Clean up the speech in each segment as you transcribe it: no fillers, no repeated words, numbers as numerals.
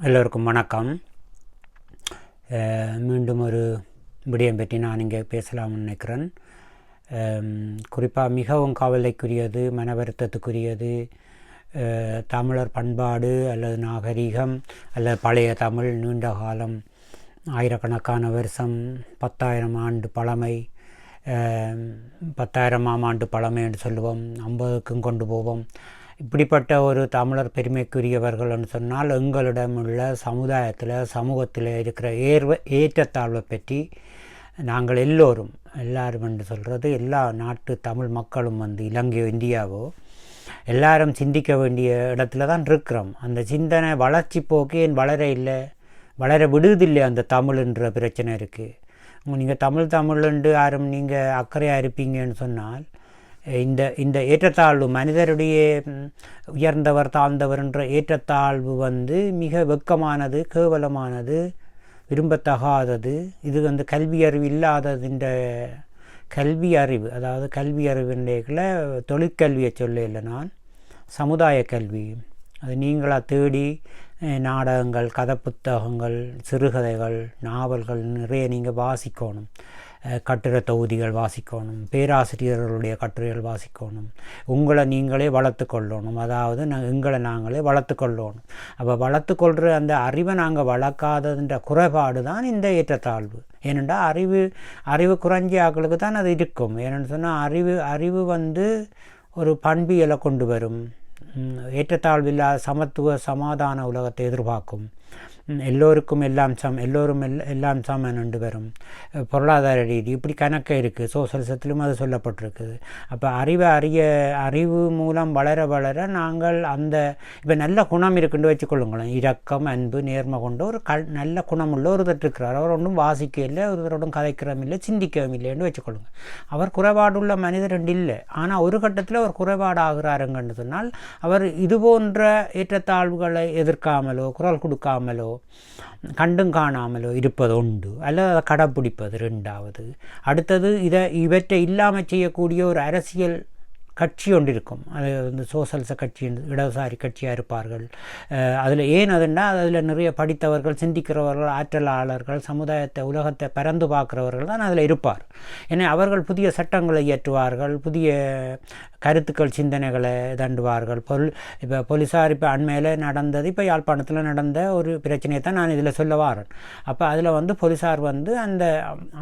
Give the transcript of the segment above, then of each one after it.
எல்லோருக்கும் வணக்கம். மீண்டும் ஒரு விடயம் பற்றி நான் இங்கே பேசலாம்னு நினைக்கிறேன். குறிப்பாக மிகவும் கவலைக்குரியது, மன வருத்தத்துக்குரியது, தமிழர் பண்பாடு அல்லது நாகரிகம் அல்லது பழைய தமிழ் நீண்ட காலம், ஆயிரக்கணக்கான வருஷம், 10,000 ஆண்டு பழமை, 10,000ஆம் ஆண்டு பழமை என்று சொல்லுவோம், 50க்கும் கொண்டு போவோம். இப்படிப்பட்ட ஒரு தமிழர் பெருமைக்குரியவர்கள்னு சொன்னால் எங்களிடம் உள்ள சமூகத்தில் இருக்கிற ஏற்றத்தாழ்வை பற்றி நாங்கள் எல்லாரும் என்று சொல்கிறது எல்லா நாட்டு தமிழ் மக்களும் இலங்கையோ இந்தியாவோ எல்லாரும் சிந்திக்க வேண்டிய இடத்துல தான் இருக்கிறோம். அந்த சிந்தனை வளர்ச்சி போக்கு ஏன் வளர விடுவதில்லை. அந்த தமிழ்ன்ற பிரச்சனை இருக்குது. நீங்கள் தமிழ்ன்ட்டு யாரும் நீங்கள் அக்கறையாக இருப்பீங்கன்னு சொன்னால் இந்த ஏற்றத்தாழ்வு, மனிதருடைய உயர்ந்தவர் தாழ்ந்தவர் என்ற ஏற்றத்தாழ்வு மிக வெட்கமானது, கேவலமானது, விரும்பத்தகாதது. இது கல்வி அறிவு இல்லாததுன்ற கல்வி அறிவு, அதாவது கல்வி அறிவுன்றேக்கில் தொழிற்கல்வியை சொல்ல நான் சமுதாய கல்வி. அது நீங்களாக தேடி நாடகங்கள், கதை புத்தகங்கள், சிறுகதைகள், நாவல்கள் நிறைய நீங்கள் வாசிக்கணும். கட்டுரை தொகுதிகள் வாசிக்கணும், பேராசிரியர்களுடைய கட்டுரைகள் வாசிக்கணும், உங்களை நீங்களே வளர்த்து கொள்ளணும். அதாவது எங்களை நாங்களே வளர்த்து கொள்ளணும். அப்போ வளர்த்து கொள்கிற அந்த அறிவை நாங்கள் வளர்க்காததுன்ற குறைபாடு தான் இந்த ஏற்றத்தாழ்வு. ஏனென்றால் அறிவு குறைஞ்சி ஆக்களுக்கு தான் அது இருக்கும். ஏன்னு சொன்னால் அறிவு ஒரு பண்பியலை கொண்டு வரும். ஏற்றத்தாழ்வில்லாத சமத்துவ சமாதான உலகத்தை எதிர்பார்க்கும். எல்லோருக்கும் எல்லாம் சமன் வரும். பொருளாதார ரீதி இப்படி கணக்கு இருக்குது. சோசலிசத்திலும் அது சொல்லப்பட்டிருக்குது. அப்போ அறிவு மூலம் வளர நாங்கள் இப்போ நல்ல குணம் இருக்குன்னு வச்சுக்கொள்ளுங்களேன். இரக்கம், அன்பு, நேர்மை கொண்ட ஒரு நல்ல குணமுள்ள ஒருத்தர் இருக்கிறார். அவர் ஒன்றும் வாசிக்க இல்லை, ஒருத்தரோடும் கதைக்கிறவும் இல்லை, சிந்திக்கவும் இல்லைன்னு வச்சுக்கொள்ளுங்க. அவர் குறைபாடுள்ள மனிதர் இல்லை. ஆனால் ஒரு கட்டத்தில் அவர் குறைபாடு ஆகிறாருங்கன்னு சொன்னால் அவர் இது போன்ற ஏற்றத்தாழ்வுகளை எதிர்க்காமலோ குரல் கொடுக்காமலோ கண்டும் காணாமலோ இருப்பது உண்டு, அல்லது அதை கடைப்பிடிப்பது ரெண்டாவது. அடுத்தது இவற்றை இல்லாமல் செய்யக்கூடிய ஒரு அரசியல் கட்சி ஒன்று இருக்கும். அது சோசலிச கட்சி, இடதுசாரி கட்சியாக இருப்பார்கள். அதில் அதில் நிறைய படித்தவர்கள், சிந்திக்கிறவர்கள், ஆற்றலாளர்கள், சமுதாயத்தை உலகத்தை பறந்து பார்க்குறவர்கள் தான் அதில் இருப்பார். ஏன்னா அவர்கள் புதிய சட்டங்களை இயற்றுவார்கள், புதிய கருத்துக்கள், சிந்தனைகளை தண்டுவார்கள். இப்போ போலீஸார் இப்போ அண்மையில் நடந்தது, இப்போ யாழ்ப்பாணத்தில் நடந்த ஒரு பிரச்சனையை தான் நான் இதில் சொல்ல வாரேன். அப்போ அதில் போலீஸார்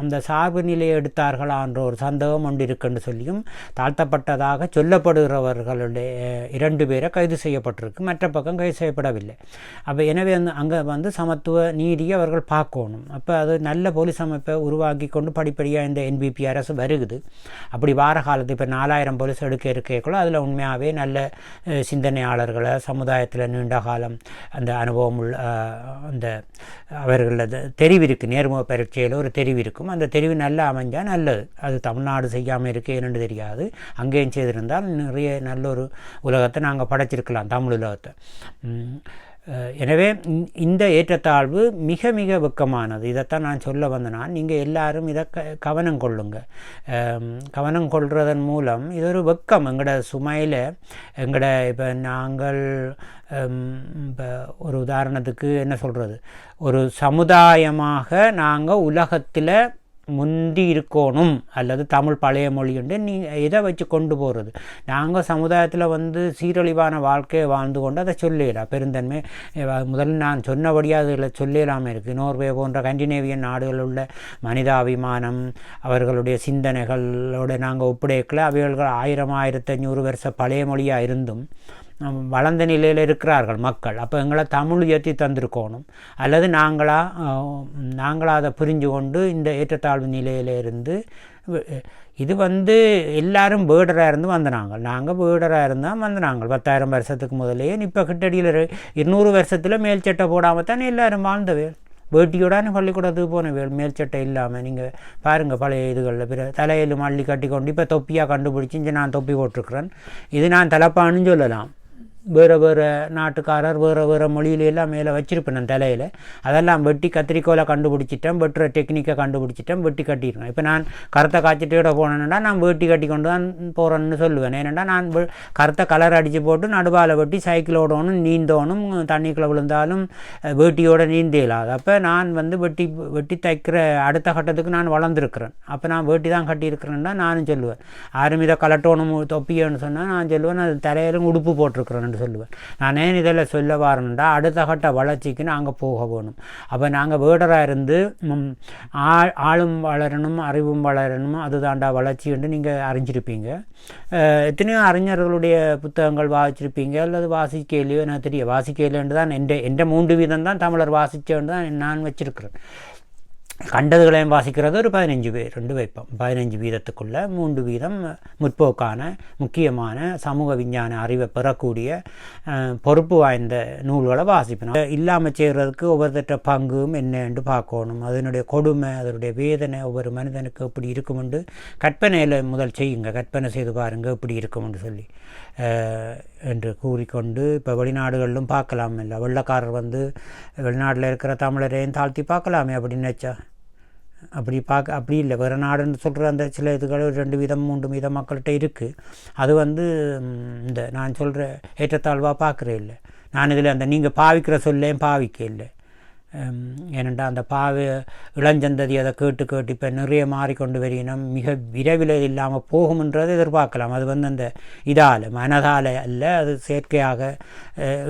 அந்த சார்பு நிலையை எடுத்தார்களான்ற ஒரு சந்தேகம் ஒன்று இருக்குன்னு சொல்லியும் தாழ்த்தப்பட்டதாக சொல்லப்படுகிறவர்களுடைய 2 பேரை கைது செய்யப்பட்டிருக்கு, மற்ற பக்கம் கைது செய்யப்படவில்லை. அப்போ எனவே அங்கே சமத்துவ நீதியை அவர்கள் பார்க்கணும். அப்போ அது நல்ல போலீஸ் அமைப்பை உருவாக்கி கொண்டு படிப்படியாக இந்த NBP அரசு வருகுது. அப்படி வார காலத்து இப்போ 4,000 போலீஸ் இருக்கக்குள்ள அதில் உண்மையாகவே நல்ல சிந்தனையாளர்களை, சமுதாயத்தில் நீண்ட காலம் அந்த அனுபவம் உள்ள அந்த அவர்களது தெரிவு இருக்குது. நேர்முக பரீட்சையில் ஒரு தெரிவு இருக்கும். அந்த தெரிவு நல்லா அமைஞ்சால் நல்லது. அது தமிழ்நாடு செய்யாமல் இருக்கு என்னென்னு தெரியாது. அங்கேயும் செய்திருந்தால் நிறைய நல்ல ஒரு உலகத்தை நாங்கள் படைச்சிருக்கலாம், தமிழ் உலகத்தை. எனவே இந்த ஏற்றத்தாழ்வு மிக மிக வெட்கமானது. இதைத்தான் நான் சொல்ல வந்தேன். நீங்கள் எல்லாரும் இதை கவனம் கொள்ளுங்க. கவனம் கொள்வதன் மூலம் இது ஒரு வெட்கம். எங்களோட சுமையில் இப்போ நாங்கள் இப்போ ஒரு உதாரணத்துக்கு என்ன சொல்கிறது, ஒரு சமுதாயமாக நாங்கள் உலகத்தில் முந்தி இருக்கணும், அல்லது தமிழ் பழைய மொழியுண்டு இதை வச்சு கொண்டு போகிறது. நாங்கள் சமுதாயத்தில் சீரழிவான வாழ்க்கையை வாழ்ந்து கொண்டு அதை சொல்லலாம். பெருந்தன்மை முதல்ல நான் சொன்னபடியாக அதில் சொல்லலாமல் இருக்குது. நோர்வே போன்ற கண்டினேவியன் நாடுகளில் உள்ள மனிதாபிமானம், அவர்களுடைய சிந்தனைகளோடு நாங்கள் ஒப்படைக்கல. அவைகள் 1000-1500 வருஷம் பழைய மொழியாக இருந்தும் வளர்ந்த நிலையில் இருக்கிறார்கள் மக்கள். அப்போ எங்களை தமிழ் உயர்த்தி தந்திருக்கணும், அல்லது நாங்களாக அதை புரிஞ்சு கொண்டு இந்த ஏற்றத்தாழ்வு நிலையிலிருந்து இது எல்லாரும் பேர்டராக இருந்து வந்தனாங்க. நாங்கள் பேர்டராக இருந்தால் வந்தனாங்க 10,000 வருஷத்துக்கு முதலே. இப்போ கிட்டடியில் 200 வருஷத்தில் மேல் சட்டை போடாமல் தானே எல்லோரும் வாழ்ந்தவே. வேட்டியோடான பள்ளிக்கூடத்துக்கு போனவேள் மேல் சட்டை இல்லாமல். நீங்கள் பாருங்கள் பழைய இதுகளில் தலையில் மல்லி கட்டி கொண்டு இப்போ தொப்பியாக கண்டுபிடிச்சி இங்கே நான் தொப்பி போட்டிருக்கிறேன். இது நான் தலைப்பான்னு சொல்லலாம். வேறு வேறு நாட்டுக்காரர் வேறு வேறு மொழியிலெல்லாம் மேலே வச்சுருப்பேன் நான் தலையில். அதெல்லாம் வெட்டி கத்திரிக்கோலை கண்டுபிடிச்சிட்டேன், வெட்டுற டெக்னிக்கை கண்டுபிடிச்சிட்டேன், வெட்டி கட்டியிருக்கேன். இப்போ நான் கருத்தை காய்ச்சிட்டோட போனேன்னா நான் வேட்டி கட்டி கொண்டு தான் போகிறேன்னு சொல்லுவேன். ஏன்னா நான் கருத்தை கலர் அடித்து போட்டு நடுவால் வெட்டி சைக்கிள் ஓடணும், நீந்தோணும், தண்ணிக்குள்ளே விழுந்தாலும் வேட்டியோடு நீந்தேலாது. அப்போ நான் வெட்டி தைக்கிற அடுத்த கட்டத்துக்கு நான் வளர்ந்துருக்கிறேன். அப்போ நான் வேட்டி தான் கட்டியிருக்கிறேன்னா நானும் சொல்லுவேன். யாரும் இதை கலட்டோணும் தொப்பியன்னு சொன்னால் நான் சொல்லுவேன் அது தலையிலும் உடுப்பு போட்டிருக்கிறேன்னு சொல்லுவேன். நான் ஏன் இதில் சொல்ல வரேன்டா, அடுத்த கட்ட வளர்ச்சிக்கு நாங்கள் போக வேணும். அப்போ நாங்கள் வேடராக இருந்து ஆளும் வளரணும், அறிவும் வளரணும், அதுதாண்டா வளர்ச்சி என்று நீங்கள் அறிஞ்சிருப்பீங்க. எத்தனையோ அறிஞர்களுடைய புத்தகங்கள் வாசிச்சிருப்பீங்க, அல்லது வாசிக்கையிலையோ எனக்கு தெரியும். வாசிக்கையிலேருந்து தான் எந்த 3 வீதம் தான் தமிழர் வாசித்தேன்னு தான் நான் வச்சுருக்கிறேன். கண்டதுகளையும் வாசிக்கிறது ஒரு 15 பேர் 2 வைப்போம். 15 வீதத்துக்குள்ளே 3 வீதம் முற்போக்கான முக்கியமான சமூக விஞ்ஞான அறிவை பெறக்கூடிய பொறுப்பு வாய்ந்த நூல்களை வாசிப்போம். இல்லாமல் செய்கிறதுக்கு ஒவ்வொருத்தட்ட பங்கும் என்னென்று பார்க்கணும். அதனுடைய கொடுமை, அதனுடைய வேதனை ஒவ்வொரு மனிதனுக்கு எப்படி இருக்குமென்று கற்பனையில் முதல் செய்யுங்க. கற்பனை செய்து பாருங்கள் எப்படி இருக்குமென்று சொல்லி என்று கூறிக்கொண்டு, இப்போ வெளிநாடுகளிலும் பார்க்கலாம் இல்லை, வெள்ளைக்காரர் வெளிநாட்டில் இருக்கிற தமிழரையும் தாழ்த்தி பார்க்கலாமே அப்படின்னு நினச்சா அப்படி இல்லை. வேறு நாடுன்னு சொல்கிற அந்த சில இதுகள் 2 வீதம் 3 வீதம் மக்கள்கிட்ட இருக்குது. அது இந்த நான் சொல்கிற ஏற்றத்தாழ்வாக பார்க்குறே இல்லை. நான் இதில் அந்த நீங்கள் பாவிக்கிற சொல்லேயும் பாவிக்க இல்லை. ஏனெண்டா அந்த இளஞ்சந்ததி அதை கேட்டு இப்போ நிறைய மாறிக்கொண்டு வரையினம் மிக விரைவில் இல்லாமல் போகும்ன்றது எதிர்பார்க்கலாம். அது அந்த இதால் மனதால் அல்ல, அது செயற்கையாக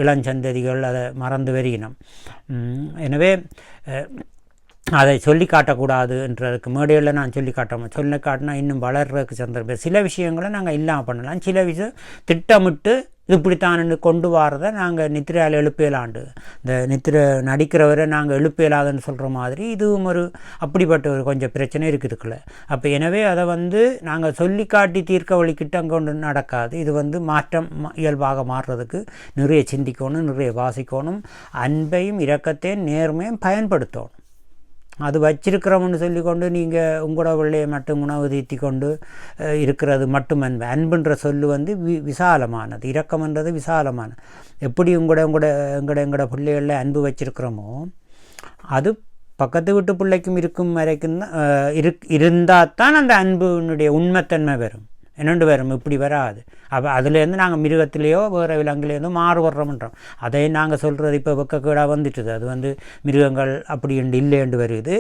இளஞ்சந்ததிகள் அதை மறந்து வரையினம். எனவே அதை சொல்லி காட்டக்கூடாதுன்றதுக்கு மேடையில் நான் சொல்லி காட்டினா இன்னும் வளர்றதுக்கு சந்தர்ப்பம். சில விஷயங்களை நாங்கள் இல்லாமல் பண்ணலாம், சில விஷயம் திட்டமிட்டு இப்படித்தான் கொண்டு வரதை நாங்கள் நித்திரையால் எழுப்பலாண்டு, இந்த நித்திரை நடிக்கிறவரை நாங்கள் எழுப்பலாதுன்னு சொல்கிற மாதிரி இதுவும் அப்படிப்பட்ட ஒரு கொஞ்சம் பிரச்சனை இருக்குதுக்குள்ள. அப்போ எனவே அதை நாங்கள் சொல்லி காட்டி தீர்க்க வழிக்கிட்ட கொண்டு நடக்காது. இது மாற்றம் இயல்பாக மாறுறதுக்கு நிறைய சிந்திக்கணும், நிறைய வாசிக்கணும், அன்பையும் இரக்கத்தையும் நேர்மையும் பயன்படுத்தணும். அது வச்சிருக்கிறோம்னு சொல்லிக்கொண்டு நீங்கள் உங்களோட பிள்ளையை மட்டும் உணவு தீர்த்தி கொண்டு இருக்கிறது மட்டும் அன்புன்ற சொல்லு விசாலமானது, இரக்கம்ன்றது விசாலமானது. எப்படி எங்களோட பிள்ளைகளில் அன்பு வச்சிருக்கிறோமோ அது பக்கத்து வீட்டு பிள்ளைக்கும் இருக்கும் வரைக்கும் தான் இருந்தால் தான் அந்த அன்புனுடைய உண்மைத்தன்மை வரும். என்னென்று வரும், இப்படி வராது. அப்போ அதுலேருந்து நாங்கள் மிருகத்திலேயோ வேறு விலங்குலேருந்தோ மாறுபடுறோம்ன்றோம். அதையும் நாங்கள் சொல்கிறது இப்போ வெக்கக்கேடாக வந்துட்டுது. அது மிருகங்கள் அப்படி இல்லைன்னு வருது,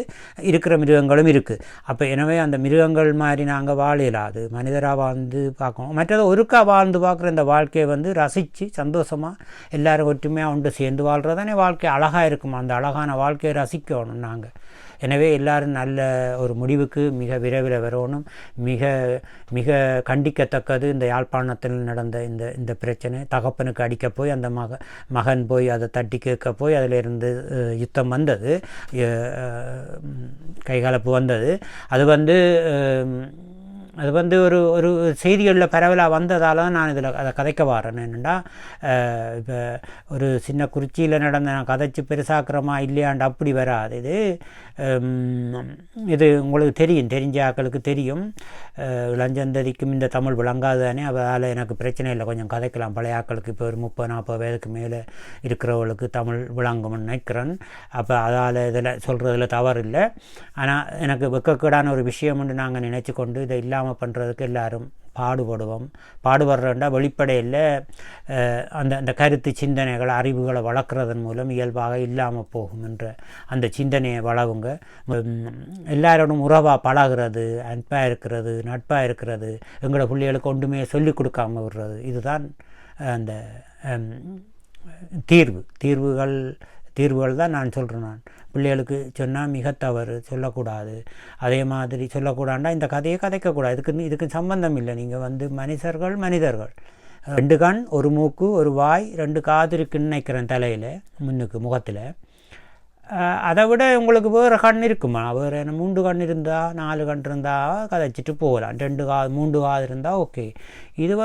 இருக்கிற மிருகங்களும் இருக்குது. அப்போ எனவே அந்த மிருகங்கள் மாதிரி நாங்கள் வாழலாது, மனிதராக வாழ்ந்து பார்க்கணும். மற்றது ஒருக்கா வாழ்ந்து பார்க்குற இந்த வாழ்க்கையை ரசித்து சந்தோஷமாக எல்லோரும் ஒற்றுமையாக ஒன்று சேர்ந்து வாழ்கிறதானே வாழ்க்கை அழகாக இருக்கும். அந்த அழகான வாழ்க்கையை ரசிக்கணும் நாங்கள். எனவே எல்லோரும் நல்ல ஒரு முடிவுக்கு மிக விரைவில் வரணும். மிக மிக கண்டிக்கத்தக்கது இந்த யாழ்ப்பாணத்தில் நடந்த இந்த பிரச்சனை. தகப்பனுக்கு அடிக்க போய் அந்த மகன் போய் அதை தட்டி கேட்க போய் அதிலிருந்து யுத்தம் வந்தது, கைகலப்பு வந்தது. அது ஒரு செய்திகளில் பரவலாக வந்ததால் தான் நான் அதை கதைக்க வரேன். என்னென்னா இப்போ ஒரு சின்ன குறிச்சியில் நடந்த நான் கதைச்சி பெருசாக்கிறோமா இல்லையாண்டு அப்படி வராது. இது உங்களுக்கு தெரிஞ்ச ஆக்களுக்கு தெரியும். இளஞ்சந்ததிக்கும் இந்த தமிழ் விளங்காது தானே, அதால் எனக்கு பிரச்சனை இல்லை, கொஞ்சம் கதைக்கலாம். பழைய ஆக்களுக்கு இப்போ ஒரு 30-40 வயதுக்கு மேலே இருக்கிறவங்களுக்கு தமிழ் விளங்கும்னு நினைக்கிறேன். அப்போ அதால் இதில் சொல்கிறதுல தவறு இல்லை. ஆனால் எனக்கு வெக்கக்கேடான ஒரு விஷயம்னு நாங்கள் நினச்சி கொண்டு இதை இல்லாமல் பண்ணுறதுக்கு எல்லோரும் பாடுபடுறேன்டா வெளிப்படையில் அந்த கருத்து சிந்தனைகள் அறிவுகளை வளர்க்குறதன் மூலம் இயல்பாக இல்லாமல் போகும் என்ற அந்த சிந்தனையை வளவுங்க. எல்லாரோடும் உறவாக பழகிறது, அன்பாக இருக்கிறது, நட்பாக இருக்கிறது, எங்களோட பிள்ளைகளுக்கு ஒன்றுமே சொல்லிக் கொடுக்காமல் விடுறது, இதுதான் அந்த தீர்வுகள் தான் நான் சொல்கிறேன். நான் பிள்ளைகளுக்கு சொன்னால் மிக தவறு, சொல்லக்கூடாது. அதே மாதிரி சொல்லக்கூடாண்டா இந்த கதையை கதைக்கக்கூடாது. இதுக்கு சம்பந்தம் இல்லை. நீங்கள் மனிதர்கள் 2 கண் 1 மூக்கு 1 வாய் 2 காது இருக்குன்னு நினைக்கிறேன் தலையில், முகத்தில். அதை விட உங்களுக்கு வேறு கண் இருக்குமா? வேறு 3 கண் இருந்தால் 4 கண் இருந்தால் கதைச்சிட்டு போகலாம். 2 காது 3 காது இருந்தால் ஓகே. இது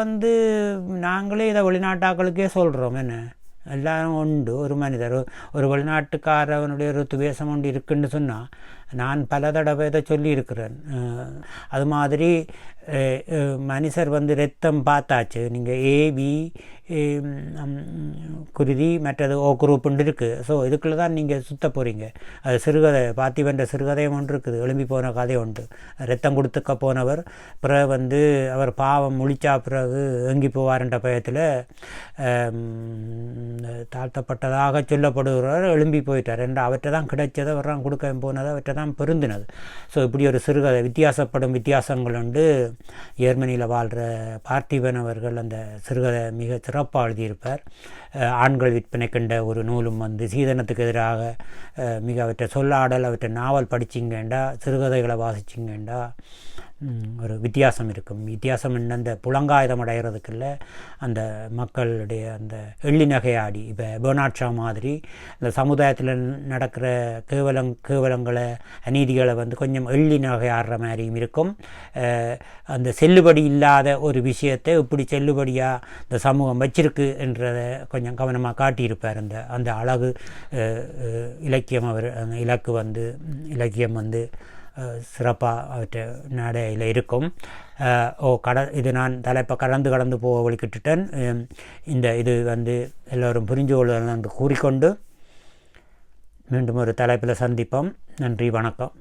நாங்களே இதை வெளிநாட்டாக்களுக்கே சொல்கிறோம். என்ன எல்லாரும் உண்டு, ஒரு மனிதர் ஒரு வெளிநாட்டுக்காரவனுடைய ஒரு துவேஷம் ஒன்று இருக்குன்னு சொன்னால் நான் பல தடவை இதை சொல்லியிருக்கிறேன். அது மாதிரி மனுஷர் வந்து ரத்தம் பார்த்தாச்சு. நீங்கள் ஏபி குருதி மற்றது ஓ குரூப்புண்டு இருக்குது. ஸோ இதுக்குள்ளே தான் நீங்கள் சுத்த போகிறீங்க. அது சிறுகதை பார்த்திபன்ற சிறுகதையும் ஒன்று இருக்குது, எழும்பி போன கதை உண்டு. ரத்தம் கொடுத்துக்க போனவர் பிறகு வந்து அவர் பாவம் முழிச்சா பிறகு எங்கி போவார்ன்ற பயத்தில் தாழ்த்தப்பட்டதாக சொல்லப்படுகிறார், எழும்பி போயிட்டார் என்று அவற்றை தான் கிடைச்சதை அவர்தான் கொடுக்க போனது, அவற்றை தான் பெருந்தினது. ஸோ இப்படி ஒரு சிறுகதை வித்தியாசப்படும் வித்தியாசங்கள் உண்டு. ஜெர்மனியில் வாழ்கிற பார்த்திபன் அவர்கள் அந்த சிறுகதை மிக சிறப்பாக எழுதியிருப்பார். ஆண்கள் விற்பனை கண்ட ஒரு நூலும் வந்து சீதனத்துக்கு எதிராக மிக அவற்றை சொல்லாடல் அவற்றை நாவல் படிச்சிங்கேண்டா சிறுகதைகளை வாசிச்சிங்கேண்டா ஒரு வித்தியாசம் இருக்கும். வித்தியாசம் என்ன, அந்த புலங்காயுதம் அடைகிறதுக்குள்ள அந்த மக்களுடைய அந்த எள்ளி நகையாடி இப்போ பெர்னாட் ஷா மாதிரி இந்த சமுதாயத்தில் நடக்கிற கேவலங்களை அநீதிகளை வந்து கொஞ்சம் எள்ளி நகையாடுற மாதிரியும் இருக்கும். அந்த செல்லுபடி இல்லாத ஒரு விஷயத்தை இப்படி செல்லுபடியாக இந்த சமூகம் வச்சிருக்கு என்றதை கொஞ்சம் கவனமாக காட்டியிருப்பார். அந்த அழகு இலக்கியம் அந்த இலக்கியம் வந்து சிறப்பாக அவற்றை நடையில் இருக்கும். இது நான் தலைப்பை கடந்து போக வழிக்கிட்டுட்டேன். இது வந்து எல்லோரும் புரிஞ்சு கொள்ளலாம் என்று கூறிக்கொண்டு மீண்டும் ஒரு தலைப்பில் சந்திப்போம். நன்றி, வணக்கம்.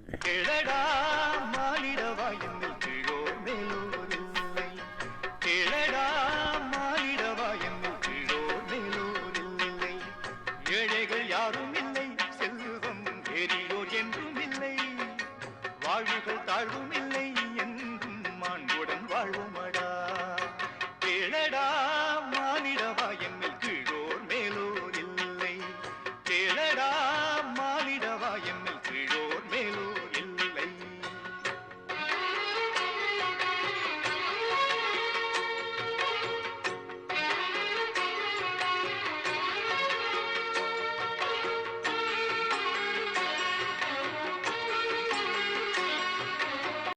வாழ்வுகள் தாழ்வும் இல்லை என்றும் மாண்புடன் வாழ்வுமடா. கேளடா.